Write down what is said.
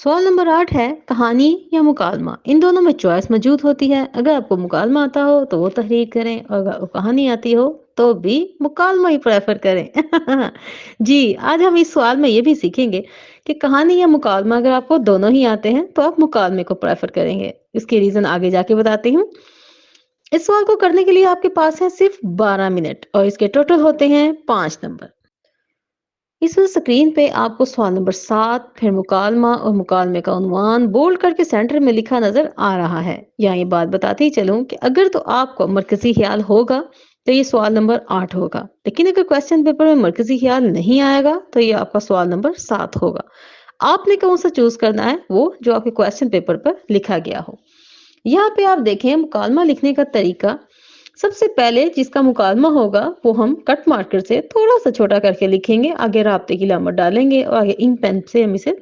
सवाल नंबर 8 है, कहानी या मुकालमा। इन दोनों में चॉइस मौजूद होती है। अगर आपको मुकालमा आता हो तो वो तहरीर करें, और अगर आपको कहानी आती हो तो भी मुकालमा ही प्रेफर करें। जी, आज हम इस सवाल में ये भी सीखेंगे कि कहानी या मुकालमा, अगर आपको दोनों ही आते हैं तो आप मुकालमे को प्रेफर करेंगे। इसके रीजन आगे जाके बताती हूँ। इस सवाल को करने के लिए आपके पास है सिर्फ 12 मिनट, और इसके टोटल होते हैं 5 नंबर। इस वक्त स्क्रीन पे आपको सवाल नंबर 7, फिर मुकालमा और मुकालमे का उन्वान बोल्ड करके सेंटर में लिखा नजर आ रहा है। यहाँ ये बात बताते ही चलूं कि अगर तो आपको मरकजी ख्याल होगा तो ये सवाल नंबर 8 होगा, लेकिन अगर क्वेश्चन पेपर में मरकजी ख्याल नहीं आएगा तो ये आपका सवाल नंबर 7 होगा। आपने कौन सा चूज करना है, वो जो आपके क्वेश्चन पेपर पर लिखा गया हो। यहाँ पे आप देखें मुकालमा लिखने का तरीका। सबसे पहले जिसका मुकालमा होगा वो हम कट मार्कर से थोड़ा सा छोटा करके लिखेंगे, आगे राब्ते की लामत डालेंगे और आगे इंक पेन से हम इसे